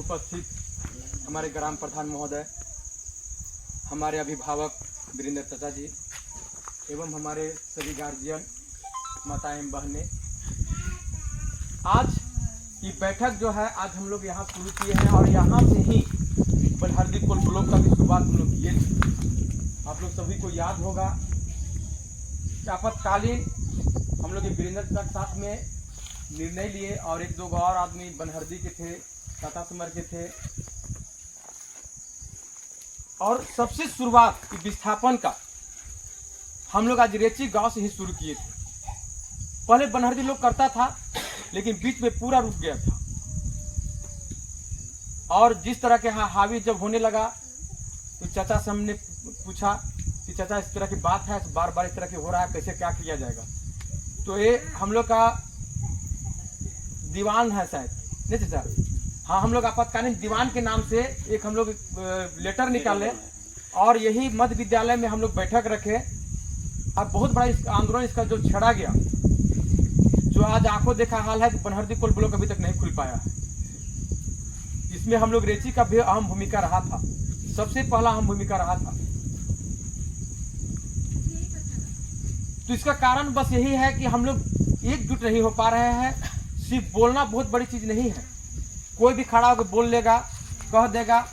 उपस्थित हमारे ग्राम प्रधान महोदय, हमारे अभिभावक वीरेंद्र चाचा जी एवं हमारे सभी गार्जियन, माताएं, बहनें, आज ये बैठक जो है आज हम लोग यहाँ शुरू किए हैं और यहाँ से ही बनहरदी कोल ब्लॉक का भी शुरुआत हम लोग किए थे। आप लोग सभी को याद होगा कि आपातकालीन हम लोग वीरेंद्र चाचा के साथ में निर्णय लिए और एक दो और आदमी बनहरदी के थे, टाटा समर के थे, और सबसे शुरुआत विस्थापन का हम लोग आज रेची गांव से ही शुरू किए थे। पहले बनहरदी लोग करता था लेकिन बीच में पूरा रुक गया था और जिस तरह के हावी जब होने लगा तो चाचा से हमने पूछा कि चाचा इस तरह की बात है, बार बार इस तरह की हो रहा है, कैसे क्या किया जाएगा। तो ये हम लोग का दीवान है शायद, नहीं चाचा? हाँ, हम लोग आपातकालीन दीवान के नाम से एक हम लोग लेटर निकाले और यही मध्य विद्यालय में हम लोग बैठक रखे। अब बहुत बड़ा आंदोलन इसका जो छड़ा गया, जो आज आंखों देखा हाल है कि बनहरदी कोल ब्लॉक अभी तक नहीं खुल पाया है। इसमें हम लोग रेची का भी अहम भूमिका रहा था, सबसे पहला अहम भूमिका रहा था। तो इसका कारण बस यही है कि हम लोग एकजुट नहीं हो पा रहे हैं। सिर्फ बोलना बहुत बड़ी चीज नहीं है, कोई भी खड़ा होकर बोल लेगा, कह देगा।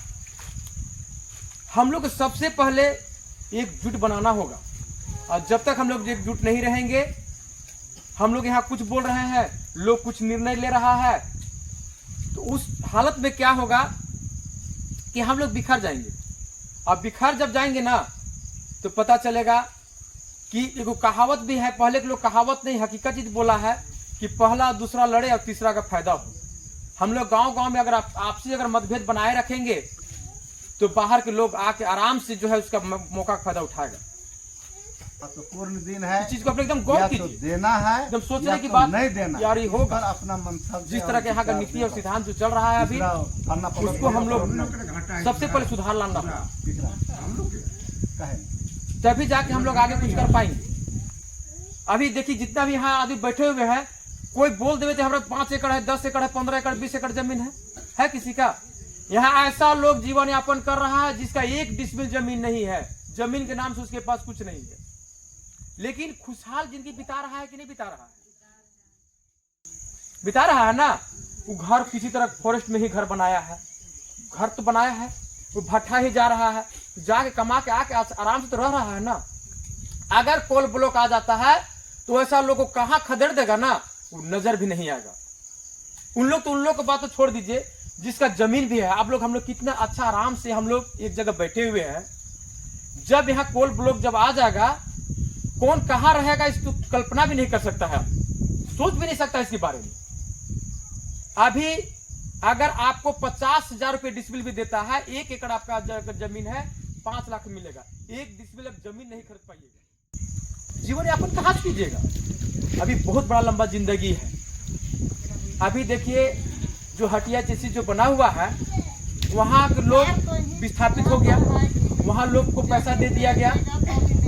हम लोग सबसे पहले एकजुट बनाना होगा और जब तक हम लोग एकजुट नहीं रहेंगे, हम लोग यहाँ कुछ बोल रहे हैं, लोग कुछ निर्णय ले रहा है, तो उस हालत में क्या होगा कि हम लोग बिखर जाएंगे। अब बिखर जब जाएंगे ना तो पता चलेगा कि एगो कहावत भी है, पहले के लोग कहावत नहीं हकीकत चीज बोला है कि पहला दूसरा लड़े और तीसरा का फायदा हो। हम लोग गांव-गांव में अगर आपसी अगर मतभेद बनाए रखेंगे तो बाहर के लोग आके आराम से जो है उसका मौका का फायदा उठाएगा। तो पूर्ण दिन है, इस चीज को अपने एकदम गौर कीजिए, तो देना है, एकदम सोचने की तो बात नहीं देना, यार ये होगा। अपना मंतव्य जिस तरह के यहाँ का नीति और सिद्धांत जो चल रहा है अभी, उसको हम लोग सबसे पहले सुधार लाना होगा, तभी जाके हम लोग आगे कुछ कर पाएंगे। अभी देखिए जितना भी यहाँ आदमी बैठे हुए हैं, कोई बोल देवे तो हमारा 5 एकड़ है, 10 एकड़ है, 15 एकड़, 20 एकड़ जमीन है किसी का? यहाँ ऐसा लोग जीवन यापन कर रहा है जिसका 1 डिसमिल जमीन नहीं है, जमीन के नाम से उसके पास कुछ नहीं है, लेकिन खुशहाल जिंदगी बिता रहा है कि नहीं बिता रहा है? बिता रहा है ना। वो घर किसी तरह फॉरेस्ट में ही घर बनाया है, घर तो बनाया है, वो भट्ठा ही जा रहा है, जाके कमा के आके आराम से तो रह रहा है ना। अगर कोल ब्लॉक आ जाता है तो ऐसा लोगों को कहाँ खदेड़ देगा ना, वो नजर भी नहीं आएगा। उन लोग की बात तो छोड़ दीजिए, जिसका जमीन भी है। आप लोग हम लोग कितना अच्छा आराम से हम लोग एक जगह बैठे हुए हैं। जब यहाँ कोल ब्लॉक जब आ जाएगा, कौन कहाँ रहेगा इसको कल्पना भी नहीं कर सकता है, सोच भी नहीं सकता इसके बारे में। अभी अगर आपको 50,000 रुपये डिसमिल भी देता है, 1 एकड़ आपका जमीन है, 5 लाख मिलेगा, 1 डिसमिल अब जमीन नहीं खरीद पाइएगा। जीवन यापन कहाँ से कीजिएगा? अभी बहुत बड़ा लंबा जिंदगी है। अभी देखिए जो हटिया जैसी जो बना हुआ है, वहाँ के लोग विस्थापित हो गया, वहाँ लोग को पैसा दे दिया गया,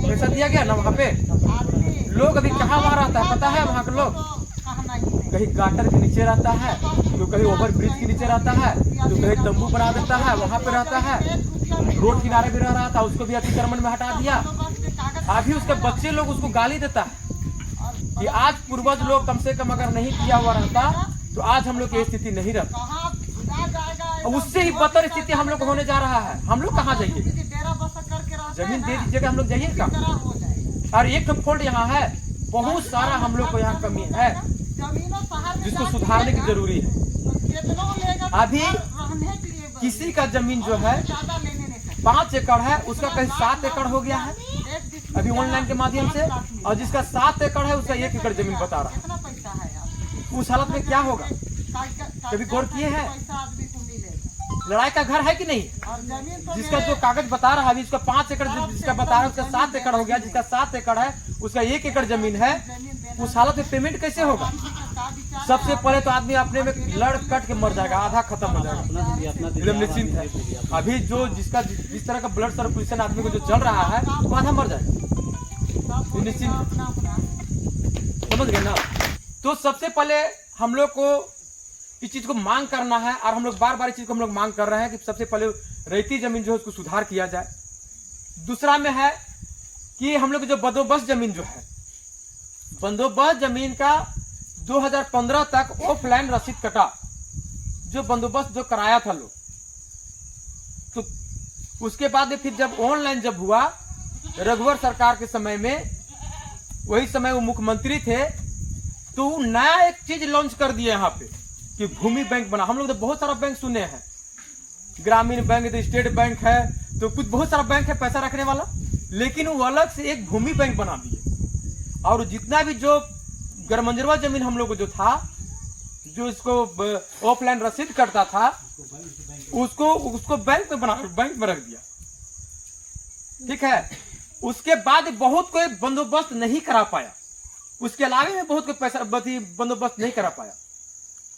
पैसा दिया गया ना। वहाँ पे लोग अभी कहाँ वहाँ रहता है पता है? वहाँ के लोग कहीं गाटर के नीचे रहता है, तो कहीं ओवर ब्रिज के नीचे रहता है, तो कहीं तंबू बना देता है, वहाँ पे रहता है। रोड किनारे भी रह रहा था, उसको भी अतिक्रमण में हटा दिया। अभी उसके बच्चे लोग उसको गाली देता है कि आज पूर्वज लोग कम से कम अगर नहीं किया हुआ रहता तो आज हम लोग की स्थिति नहीं रहती। उससे ही बदतर स्थिति हम लोग होने जा रहा है। हम लोग कहाँ जाइए? जमीन दे दीजिएगा, हम लोग जाइएगा। और एक तो फॉल्ट यहाँ है, बहुत सारा हम लोग को यहाँ कमी है जिसको सुधारने की जरूरी है। अभी किसी का जमीन जो है 5 एकड़ है, उसका कहीं 7 एकड़ हो गया है अभी ऑनलाइन के माध्यम से, और जिसका 7 एकड़ है उसका 1 एकड़ जमीन बता रहा है। उस हालत में क्या होगा? कभी गौर किए हैं? लड़ाई का घर है कि नहीं? जिसका जो कागज बता रहा है अभी उसका 5 एकड़, जिसका बता रहा है उसका 7 एकड़ हो गया, जिसका 7 एकड़ है उसका 1 एकड़ जमीन है। उस हालत में पेमेंट कैसे होगा? सबसे पहले तो आदमी अपने में लड़ कट के मर जाएगा, आधा खत्म हो जाएगा, एकदम निश्चिंत है। अभी जो जिसका जिस तरह का ब्लड सर्कुलेशन आदमी को जो चल रहा है वो आधा मर जाएगा, निश्चिंत। समझ गए ना? तो सबसे पहले हम लोग को इस चीज को मांग करना है, और हम लोग बार बार इस चीज को हम लोग मांग कर रहे हैं कि सबसे पहले रेती जमीन जो है उसको सुधार किया जाए। दूसरा में है कि हम लोग जो बंदोबस्त जमीन जो है, बंदोबस्त जमीन का 2015 तक ऑफलाइन रसीद कटा, जो बंदोबस्त जो कराया था लोग, तो उसके बाद फिर जब ऑनलाइन जब हुआ रघुवर सरकार के समय में, वही समय वो मुख्यमंत्री थे, तो नया एक चीज लॉन्च कर दिया यहाँ पे कि भूमि बैंक बना। हम लोग तो बहुत सारा बैंक सुने हैं, ग्रामीण बैंक, तो स्टेट बैंक है, तो कुछ बहुत सारा बैंक है पैसा रखने वाला, लेकिन वो अलग से एक भूमि बैंक बना दिए। और जितना भी जो गरमंजरवा जमीन हम लोग को जो था, जो इसको ऑफलाइन रसीद करता था, उसको बैंक में रख दिया। ठीक है। उसके बाद बहुत कोई बंदोबस्त नहीं करा पाया, उसके अलावे में बहुत कोई पैसा बंदोबस्त नहीं करा पाया।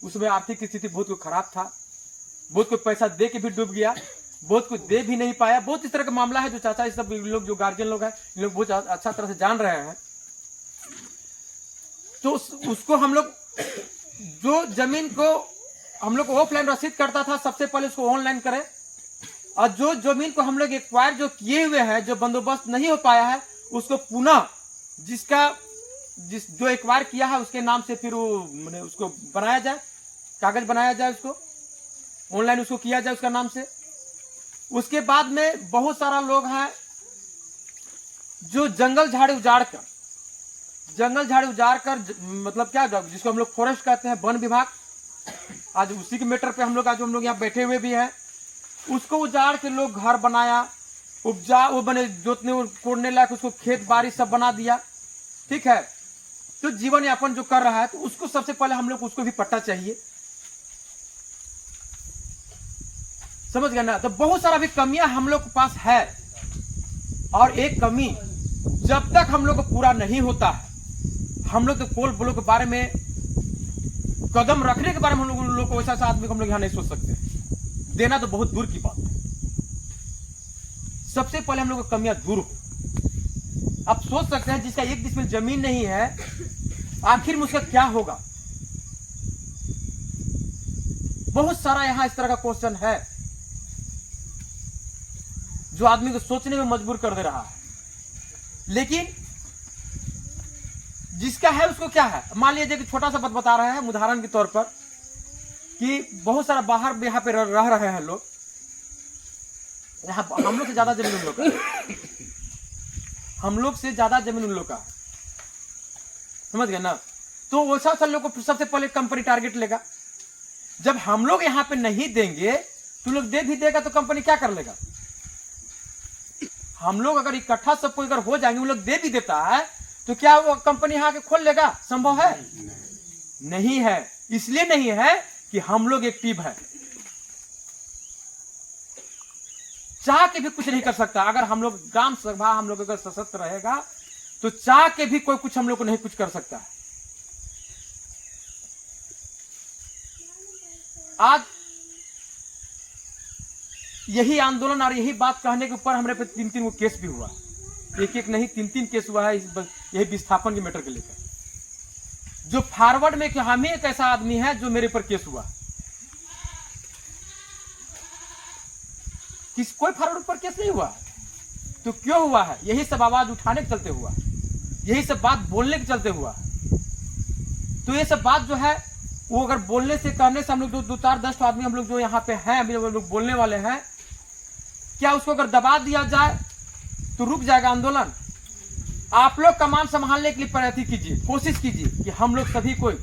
उसमें आर्थिक स्थिति बहुत कोई खराब था, बहुत कोई पैसा दे के भी डूब गया, बहुत कोई दे भी नहीं पाया। बहुत इस तरह का मामला है जो चाचा इस सब लोग जो गार्जियन लोग हैं, इन लोग बहुत अच्छा तरह से जान रहे हैं। तो उसको हम लोग जो जमीन को हम लोग ऑफलाइन रसीद करता था, सबसे पहले उसको ऑनलाइन करें, और जो जमीन को हम लोग एक्वायर जो किए हुए हैं, जो बंदोबस्त नहीं हो पाया है, उसको पुनः जो एक्वायर किया है उसके नाम से फिर वो उसको बनाया जाए, कागज बनाया जाए, उसको ऑनलाइन उसको किया जाए उसका नाम से। उसके बाद में बहुत सारा लोग हैं जो जंगल झाड़ी उजाड़ कर मतलब क्या, जिसको हम लोग फॉरेस्ट कहते हैं, वन विभाग, आज उसी के मैटर पे हम लोग यहाँ बैठे हुए भी हैं। उसको उजाड़ के लोग घर बनाया, वो बने जोतने कोड़ने लायक, उसको खेत बाड़ी सब बना दिया। ठीक है। तो जीवन यापन जो कर रहा है, तो उसको सबसे पहले हम लोग उसको भी पट्टा चाहिए, समझ गए ना। तो बहुत सारा भी कमियां हम लोग के पास है, और एक कमी जब तक हम लोग को पूरा नहीं होता है, हम लोग तो कोल ब्लॉक के बारे में कदम रखने के बारे में हम लोग को ऐसा आदमी को हम लोग यहाँ नहीं सोच सकते, देना तो बहुत दूर की बात है। सबसे पहले हम लोग की कमियां दूर हो। आप सोच सकते हैं जिसका 1 डिसमिल जमीन नहीं है, आखिर में उसका क्या होगा। बहुत सारा यहां इस तरह का क्वेश्चन है जो आदमी को सोचने में मजबूर कर दे रहा है। लेकिन जिसका है उसको क्या है। मान लीजिए कि छोटा सा बात बता रहे हैं उदाहरण के तौर पर, कि बहुत सारा बाहर यहाँ पे रह रहे हैं लोग, यहाँ हम लोग से ज्यादा जमीन उन लोग का, हम लोग से ज्यादा जमीन उन लोग का, समझ गए ना। तो वैसा सब लोग को सबसे पहले कंपनी टारगेट लेगा। जब हम लोग यहाँ पे नहीं देंगे तो लोग दे भी देगा, तो कंपनी क्या कर लेगा। हम लोग अगर इकट्ठा सबको अगर हो जाएंगे, वो लोग दे भी देता है, तो क्या वो कंपनी यहाँ के खोल लेगा। संभव है? नहीं है। इसलिए नहीं है कि हम लोग एक्टिव है, चाह के भी कुछ नहीं कर सकता। अगर हम लोग ग्राम सभा हम लोग अगर सशक्त रहेगा, तो चाह के भी कोई कुछ हम लोग को नहीं कुछ कर सकता है। आज यही आंदोलन और यही बात कहने के ऊपर हमारे पे 3-3 वो केस भी हुआ, एक नहीं 3-3 केस हुआ है यही विस्थापन के मैटर के लेकर। जो फॉरवर्ड में कि हम ही एक ऐसा आदमी है जो मेरे पर केस हुआ, कोई फॉरवर्ड पर केस नहीं हुआ। तो क्यों हुआ है? यही सब आवाज उठाने के चलते हुआ, यही सब बात बोलने के चलते हुआ। तो ये सब बात जो है वो अगर बोलने से कहने से हम लोग 2-4-10 आदमी हम लोग जो यहाँ पे हैं, अभी लोग बोलने वाले हैं, क्या उसको अगर दबा दिया जाए तो रुक जाएगा आंदोलन। आप लोग कमान संभालने के लिए प्रयत्न कीजिए, कोशिश कीजिए कि हम लोग सभी कोई,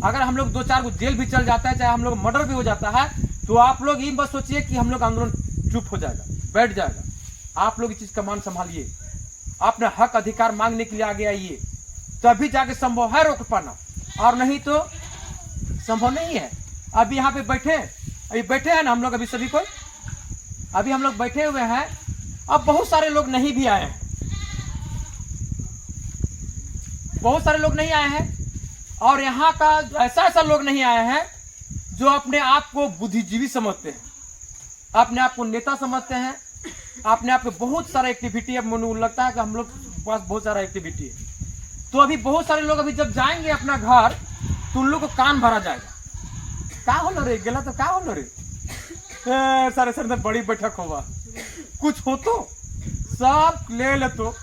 अगर हम लोग 2-4 को जेल भी चल जाता है, चाहे हम लोग मर्डर भी हो जाता है, तो आप लोग ये बस सोचिए कि हम लोग आंदोलन चुप हो जाएगा, बैठ जाएगा। आप लोग इस चीज कमान संभालिए, अपने हक अधिकार मांगने के लिए आगे आइए, तभी जाके संभव है रोक पाना, और नहीं तो संभव नहीं है। अभी यहाँ पे बैठे हैं ना हम लोग, अभी सभी कोई अभी हम लोग बैठे हुए हैं। अब बहुत सारे लोग नहीं भी आए हैं, बहुत सारे लोग नहीं आए हैं, और यहाँ का ऐसा लोग नहीं आए हैं जो अपने आप को बुद्धिजीवी समझते हैं, अपने आप को नेता समझते हैं, अपने आप को बहुत सारा एक्टिविटी है। मुझे लगता है कि हम लोग पास बहुत सारा एक्टिविटी है। तो अभी बहुत सारे लोग अभी जब जाएंगे अपना घर, तो उन लोग को कान भरा जाएगा, का होलो रे गेला तो का होलो रे सारे सर में बड़ी बैठक होगा कुछ हो तो सब ले तो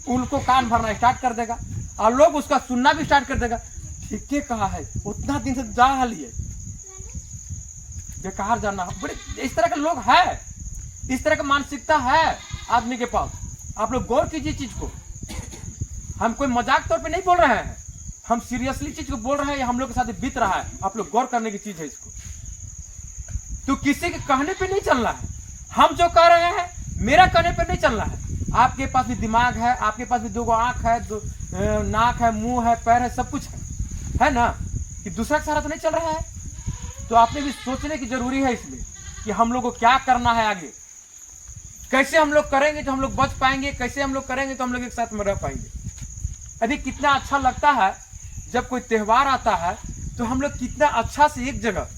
उनको कान भरना स्टार्ट कर देगा और लोग उसका सुनना भी स्टार्ट कर देगा। ठीक है कहा है उतना दिन से जा लिए बेकार जाना बड़े इस तरह के लोग है, इस तरह का मानसिकता है आदमी के पास। आप लोग गौर कीजिए चीज को, हम कोई मजाक तौर पे नहीं बोल रहे हैं, हम सीरियसली चीज को बोल रहे हैं, ये हम लोग के साथ बीत रहा है। आप लोग गौर करने की चीज है इसको, तो किसी के कहने पे नहीं चलना है। हम जो कह रहे हैं मेरा कहने पे नहीं चलना है। आपके पास भी दिमाग है, आपके पास भी दो आंख है, दो नाक है, मुंह है, पैर है, सब कुछ है ना, कि दूसरा का सहारा तो नहीं चल रहा है। तो आपने भी सोचने की जरूरी है इसमें कि हम लोग को क्या करना है आगे, कैसे हम लोग करेंगे तो हम लोग बच पाएंगे, कैसे हम लोग करेंगे तो हम लोग एक साथ में रह पाएंगे। अभी कितना अच्छा लगता है जब कोई त्योहार आता है तो हम लोग कितना अच्छा से एक जगह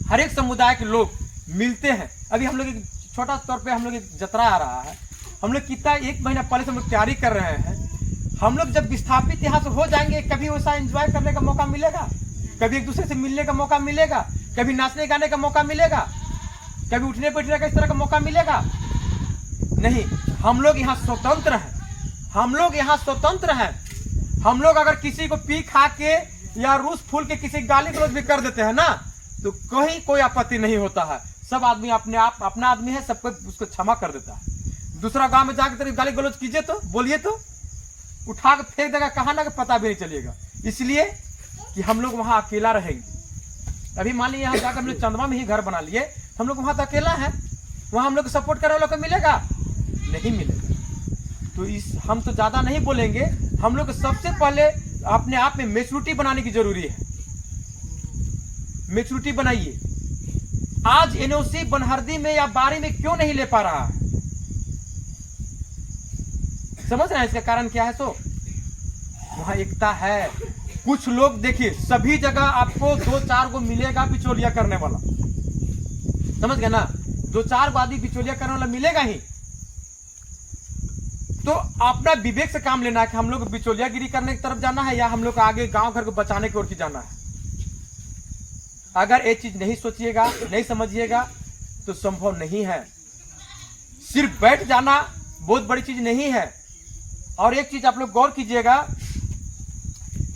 हर एक समुदाय के लोग मिलते हैं। अभी हम लोग एक छोटा तौर पे हम लोग एक जतरा आ रहा है, हम लोग कितना एक महीना पहले से हम लोग तैयारी कर रहे हैं। हम लोग जब विस्थापित यहाँ से हो जाएंगे कभी वैसा एंजॉय करने का मौका मिलेगा, कभी एक दूसरे से मिलने का मौका मिलेगा, कभी नाचने गाने का मौका मिलेगा, कभी उठने बैठने का इस तरह का मौका मिलेगा नहीं। हम लोग यहाँ स्वतंत्र हैं, हम लोग यहाँ स्वतंत्र हैं। हम लोग अगर किसी को पी खा के या रूस फूल के किसी गाली गलौज भी कर देते हैं ना तो कहीं कोई आपत्ति नहीं होता है। सब आदमी अपने आप अपना आदमी है, सबको उसको क्षमा कर देता है। दूसरा गांव में जाकर तेरे गाली गलौज कीजिए तो बोलिए तो उठा के फेंक देगा, कहाँ ना पता भी नहीं चलेगा। इसलिए कि हम लोग वहां अकेला रहेंगे। अभी मान लीजिए यहाँ जाकर हम लोग चंदवा में ही घर बना लिए, हम लोग वहां तो अकेला है, वहां हम लोग सपोर्ट करने वालों को मिलेगा नहीं मिलेगा। तो इस हम तो ज्यादा नहीं बोलेंगे, हम लोग सबसे पहले अपने आप में मैच्योरिटी बनाने की जरूरी है। मैच्योरिटी बनाइए। आज एनओसी बनहरदी में या बारी में क्यों नहीं ले पा रहा है, समझ रहे हैं इसका कारण क्या है? तो वहां एकता है। कुछ लोग देखिए सभी जगह आपको 2-4 को मिलेगा बिचौलिया करने वाला, समझ गए ना, 2-4 को आदमी बिचौलिया करने वाला मिलेगा ही। तो अपना विवेक से काम लेना है कि हम लोग बिचौलियागिरी करने की तरफ जाना है या हम लोग को आगे गांव घर को बचाने की ओर की जाना है। अगर ये चीज नहीं सोचिएगा, नहीं समझिएगा तो संभव नहीं है। सिर्फ बैठ जाना बहुत बड़ी चीज नहीं है। और एक चीज आप लोग गौर कीजिएगा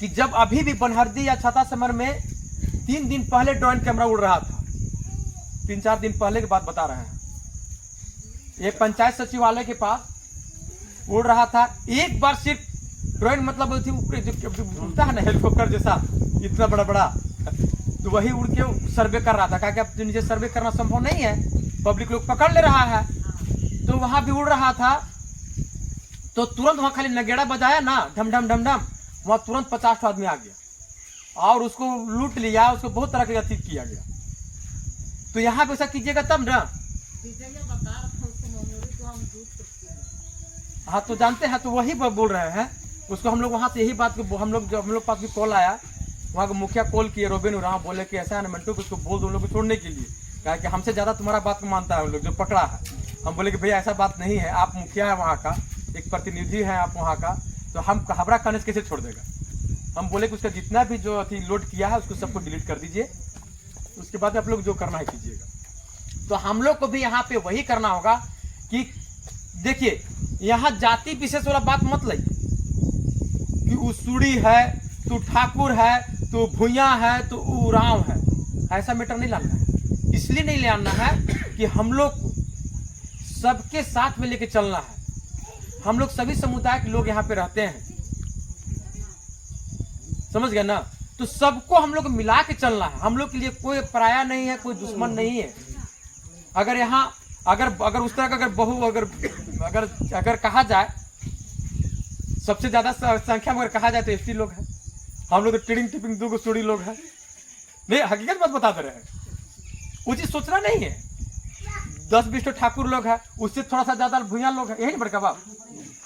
कि जब अभी भी बनहरदी या छता समर में 3 दिन पहले ड्रोन कैमरा उड़ रहा था, 3-4 दिन पहले की बात बता रहे हैं, ये पंचायत सचिवालय के पास उड़ रहा था। एक बार सिर्फ ड्रोन मतलब उड़ता है ना हेलीकॉप्टर जैसा इतना बड़ा बड़ा, तो वही उड़ के सर्वे कर रहा था। क्या क्या नीचे सर्वे करना संभव नहीं है, पब्लिक लोग पकड़ ले रहा है, तो वहां भी उड़ रहा था। तो तुरंत वहां खाली नगेड़ा बजाया ना, ढम ढम ढम ढम, वहां तुरंत 50 आदमी आ गया और उसको लूट लिया, उसको बहुत तरह के अतीत किया गया। तो यहाँ पे ऐसा कीजिएगा तब ना। हाँ तो जानते हैं, तो वही बोल रहे हैं उसको। हम लोग वहां से यही बात को हम लोग पास भी कॉल आया, वहाँ के मुखिया कॉल किए रोबिन उराव, बोले कि ऐसा है ना मंटू को उसको बोल दो उन लोग को छोड़ने के लिए, कहा कि हमसे ज्यादा तुम्हारा बात को मानता है उन लोग जो पकड़ा है। हम बोले कि भैया ऐसा बात नहीं है, आप मुखिया है वहाँ का, एक प्रतिनिधि है आप वहाँ का, तो हम हबरा करने से कैसे छोड़ देगा। हम बोले कि उसका जितना भी जो अथी लोड किया है उसको सबको डिलीट कर दीजिए, उसके बाद आप लोग जो करना है कीजिएगा। तो हम लोग को भी यहाँ पे वही करना होगा कि देखिए यहाँ जाति विशेष वाला बात मत लाइए कि उसूड़ी है, तू ठाकुर है, तू भुइया है, तू उराव है, ऐसा मैटर नहीं लाना है। इसलिए नहीं लाना है कि हम लोग को सबके साथ में लेके चलना है। हम लोग सभी समुदाय के लोग यहाँ पे रहते हैं, समझ गए ना, तो सबको हम लोग मिला के चलना है। हम लोग के लिए कोई पराया नहीं है, कोई दुश्मन नहीं है। अगर यहाँ अगर उस तरह का अगर बहु अगर कहा जाए, सबसे ज्यादा संख्या में अगर कहा जाए तो एसटी लोग हैं। हम लोग तो टिडिंग टिपिंग 2 सूढ़ी लोग हैं। नहीं, हकीकत बात बता दे रहे हैं, वो चीज सोचना नहीं है। 10-20 ठाकुर लोग हैं, उससे थोड़ा सा ज्यादा भुइया लोग हैं, यही बड़का बाप।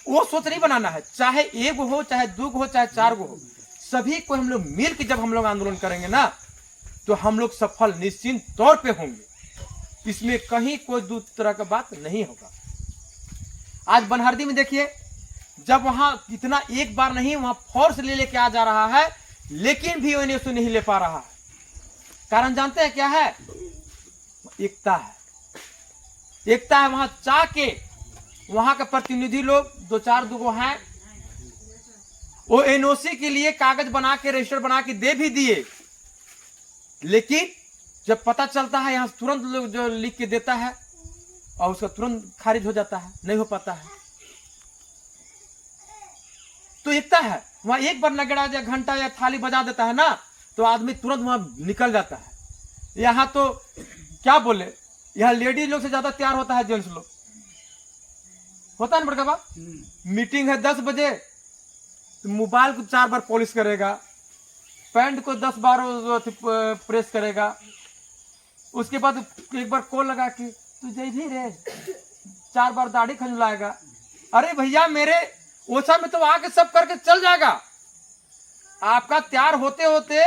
वो सोच नहीं बनाना है, चाहे 1 हो, चाहे 2 हो, चाहे 4 हो, सभी को हम लोग मिल के जब हम लोग आंदोलन करेंगे ना तो हम लोग सफल निश्चित तौर पे होंगे। इसमें कहीं कोई दूसरी तरह का बात नहीं होगा। आज बनहरदी में देखिए, जब वहां इतना एक बार नहीं वहां फोर्स ले लेके आ जा रहा है, लेकिन भी वो नहीं ले पा रहा है। कारण जानते हैं क्या है? एकता है। एकता है। वहां चाह के वहां के प्रतिनिधि लोग 2 हैं, वो एनओसी के लिए कागज बना के रजिस्टर बना के दे भी दिए, लेकिन जब पता चलता है यहां तुरंत लोग जो लिख के देता है और उसका तुरंत खारिज हो जाता है, नहीं हो पाता है। तो एकता है। वहां एक बार नगड़ा या घंटा या थाली बजा देता है ना, तो आदमी तुरंत वहां निकल जाता है। यहाँ तो क्या बोले, यहाँ लेडीज लोग से ज्यादा तैयार होता है जेंट्स लोग, होता है ना बड़का बाप। मीटिंग है 10 बजे, तो मोबाइल को 4 बार पॉलिश करेगा, पैंट को 10 बार प्रेस करेगा, उसके बाद एक बार कॉल लगा कि तू जैसी रे, 4 बार दाढ़ी खंजलाएगा। अरे भैया मेरे ओछा में तो आके सब करके चल जाएगा। आपका तैयार होते होते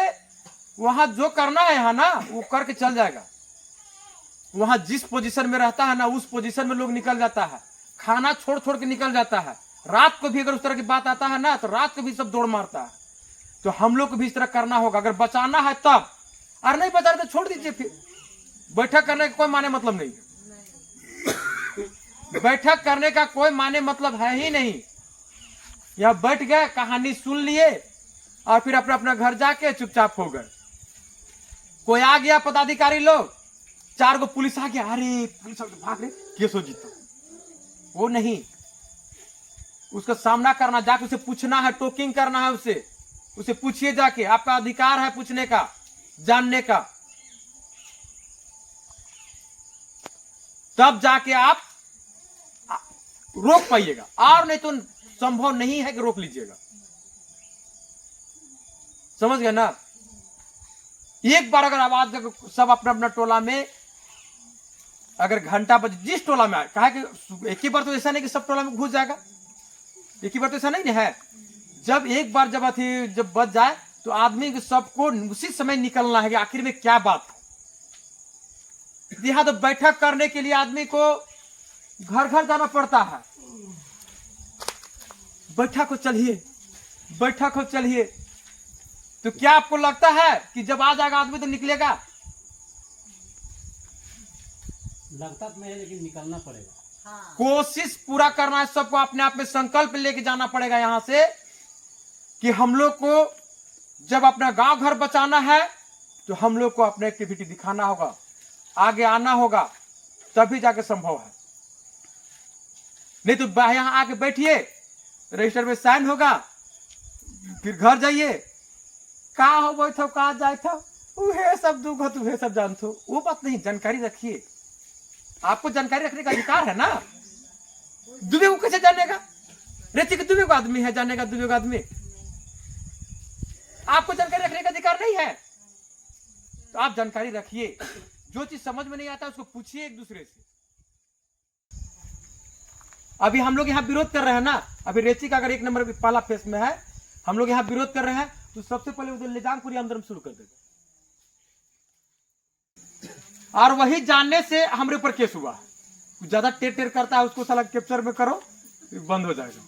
वहां जो करना है यहाँ ना, वो करके चल जाएगा। वहां जिस पोजीशन में रहता है ना, उस पोजीशन में लोग निकल जाता है, खाना छोड़ छोड़ के निकल जाता है। रात को भी अगर उस तरह की बात आता है ना, तो रात को भी सब दौड़ मारता है। तो हम लोग को भी इस तरह करना होगा, अगर बचाना है तब। और नहीं बचा रहे तो छोड़ दीजिए। फिर बैठक करने का कोई माने मतलब नहीं है। बैठक करने का कोई माने मतलब है ही नहीं। यह बैठ गए, कहानी सुन लिए और फिर अपना अपना घर जाके चुपचाप हो गए। कोई आ गया पदाधिकारी लोग, 4 गो पुलिस आ गया, अरे पुलिस भाग रहे, केस हो जीतो। वो नहीं, उसका सामना करना, जाके उसे पूछना है, टोकिंग करना है उसे पूछिए जाके, आपका अधिकार है पूछने का, जानने का। तब जाके आप रोक पाइएगा, और नहीं तो संभव नहीं है कि रोक लीजिएगा। समझ गए ना? एक बार अगर आवाज सब अपना अपना टोला में, अगर घंटा बजे जिस टोला में आए, कहा कि एक ही बार तो ऐसा नहीं कि सब टोला में घुस जाएगा, एक ही बार तो ऐसा नहीं है। जब एक बार जब बच जाए तो आदमी को सबको उसी समय निकलना है कि आखिर में क्या बात है। यहाँ तो बैठक करने के लिए आदमी को घर घर जाना पड़ता है। बैठक हो चलिए। तो क्या आपको लगता है कि जब आ जाएगा आदमी तो निकलेगा? लगता तो नहीं है, लेकिन निकलना पड़ेगा। हाँ। कोशिश पूरा करना है सबको, अपने आप में संकल्प लेके जाना पड़ेगा यहां से कि हम लोग को जब अपना गांव घर बचाना है तो हम लोग को अपने एक्टिविटी दिखाना होगा, आगे आना होगा, तभी जाके संभव है। नहीं तो यहां आके बैठिए, रजिस्टर में साइन होगा, फिर घर जाइए, कहा हो बैठो, कहा जाए था, उहे सब दुख हो, तुहे सब जानते हो। वो बात नहीं, जानकारी रखिए। आपको जानकारी रखने का अधिकार है ना। दुबे को कैसे जानेगा? रेती के दुबे को आदमी है, जानेगा दुबे को आदमी। आपको जानकारी रखने का अधिकार नहीं है, तो आप जानकारी रखिए। जो चीज समझ में नहीं आता उसको पूछिए एक दूसरे से। अभी हम लोग यहाँ विरोध कर रहे हैं ना, अभी रेची का अगर 1 नंबर पहला फेस में है, हम लोग यहाँ विरोध कर रहे हैं, तो सबसे पहले उधर लेजांगपुरी आंदोलन शुरू कर देगा। और वही जानने से हमारे ऊपर केस हुआ। ज्यादा टेर करता है उसको साला कैप्चर में करो, बंद हो जाएगा।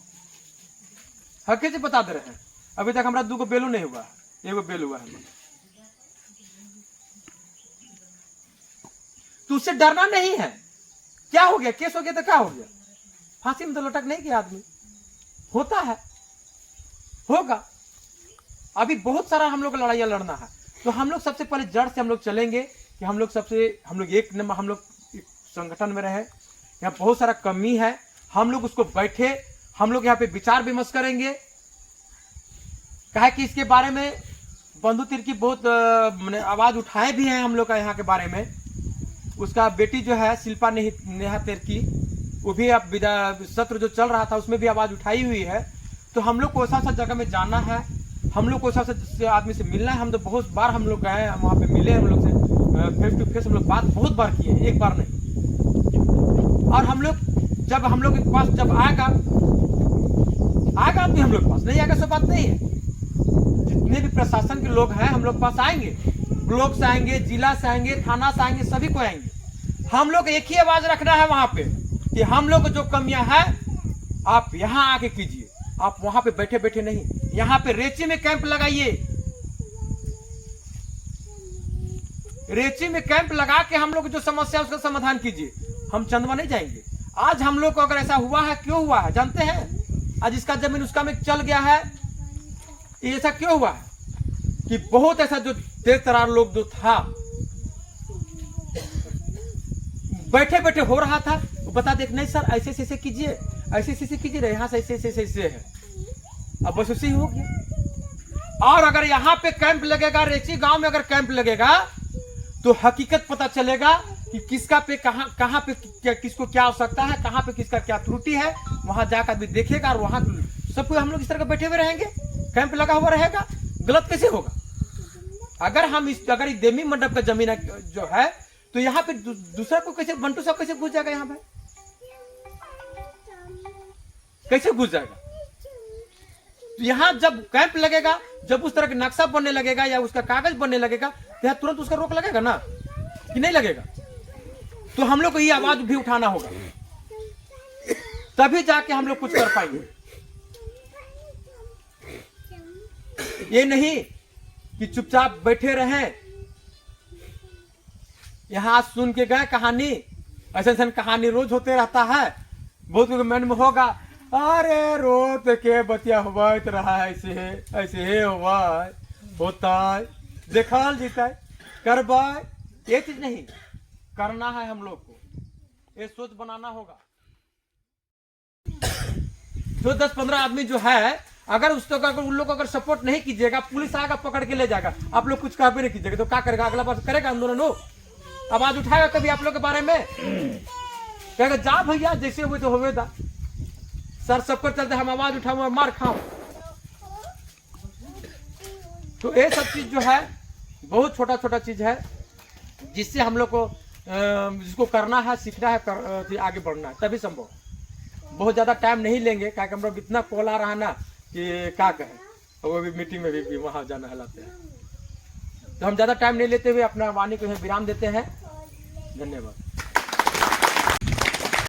हल्के से बता दे रहे हैं। अभी तक हमारा 2 गो बेलू नहीं हुआ, 1 गो बेल हुआ है। तो उससे डरना नहीं है। क्या हो गया? केस हो गया तो क्या हो गया? फांसी में तो लटक नहीं गया आदमी, होता है, होगा। अभी बहुत सारा हम लोग को लड़ाइयां लड़ना है। तो हम लोग सबसे पहले जड़ से हम लोग चलेंगे कि हम लोग एक नंबर, हम लोग संगठन में रहे। यहाँ बहुत सारा कमी है, हम लोग उसको बैठे, हम लोग यहाँ पे विचार विमर्श करेंगे। कहा कि इसके बारे में बंधु तिर्की बहुत आवाज उठाए भी हैं हम लोग का यहाँ के बारे में। उसका बेटी जो है शिल्पा नेहा तिर्की, वो भी अब सत्र जो चल रहा था उसमें भी आवाज उठाई हुई है। तो हम लोग को ऐसा जगह में जाना है, हम लोग को ऐसा आदमी से मिलना है। हम तो बहुत बार हम लोग गए, वहाँ पे मिले, हम लोग से फेस टू फेस हम लोग बात बहुत बार किए, एक बार नहीं। और हम लोग जब हम लोग के पास जब आएगा आदमी हम लोग के पास, नहीं आएगा सब बात नहीं है। जितने भी प्रशासन के लोग हैं हम लोग के पास आएंगे, ब्लॉक से आएंगे, जिला से आएंगे, थाना से आएंगे, सभी को आएंगे। हम लोग एक ही आवाज रखना है वहां पे कि हम लोग जो कमियां हैं आप यहाँ आके कीजिए, आप वहां पे बैठे बैठे नहीं। यहाँ पे रेची में कैंप लगाइए, रेची में कैंप लगा के हम लोग जो समस्या है उसका समाधान कीजिए। हम चंदवा नहीं जाएंगे। आज हम लोग को अगर ऐसा हुआ है, क्यों हुआ है जानते हैं? आज इसका जमीन उसका में चल गया है, ये ऐसा क्यों हुआ है कि बहुत ऐसा जो तेज तरार लोग जो था बैठे बैठे हो रहा था, वो बता दे नहीं सर ऐसे ऐसे कीजिए, ऐसे ऐसे कीजिए, यहाँ से ऐसे ऐसे ऐसे है। अब बस उसी हो गया। और अगर यहाँ पे कैंप लगेगा, रेची गांव में अगर कैंप लगेगा तो हकीकत पता चलेगा कि किसका पे कहाँ पे किसको क्या आवश्यकता है, कहाँ पे किसका क्या त्रुटि है। वहां जाकर भी देखेगा और वहां सब हम लोग इस तरह के बैठे हुए रहेंगे, कैंप लगा हुआ रहेगा, गलत कैसे होगा? अगर इस देवी मंडप का जमीन जो है तो यहाँ पे दूसरा को कैसे, बंटू सब कैसे घुस जाएगा? यहाँ पे कैसे घुस जाएगा? तो यहाँ जब कैंप लगेगा, जब उस तरह का नक्शा बनने लगेगा या उसका कागज बनने लगेगा तो यहाँ तुरंत उसका रोक लगेगा ना, कि नहीं लगेगा? तो हम लोग को ये आवाज भी उठाना होगा, तभी जाके हम लोग कुछ कर पाएंगे। ये नहीं कि चुपचाप बैठे रहें, यहाँ सुन के गए कहानी, ऐसा कहानी रोज होते रहता है। बहुत मन में होगा, अरे रोत के बतिया होत रहा है, ऐसे हुआ होता है, देखल जीता है, करवा। ये चीज नहीं करना है, हम लोग को ये सोच बनाना होगा। जो 10-15 आदमी जो है, अगर उस अगर उन लोग को अगर सपोर्ट नहीं कीजिएगा, पुलिस आएगा पकड़ के ले जाएगा, आप लोग कुछ कह भी नहीं कीजिएगा तो क्या करेगा? अगला बार करेगा आंदोलन, हो आवाज उठाएगा कभी आप लोग के बारे में? कहेगा जा भैया जैसे हुए तो होवे दा सर, सब पर चलते हम आवाज उठाऊं और मार खाऊं। तो ये सब चीज जो है बहुत छोटा छोटा चीज है, जिससे हम लोग को जिसको करना है, सीखना है, आगे बढ़ना है, तभी संभव। बहुत ज्यादा टाइम नहीं लेंगे, क्या हम लोग इतना कॉल आ रहा है ना कि क्या कहें, वो भी मीटिंग में भी वहां जाना हलाते हैं। तो हम ज्यादा टाइम नहीं लेते हुए अपना वाणी को विराम देते हैं। धन्यवाद।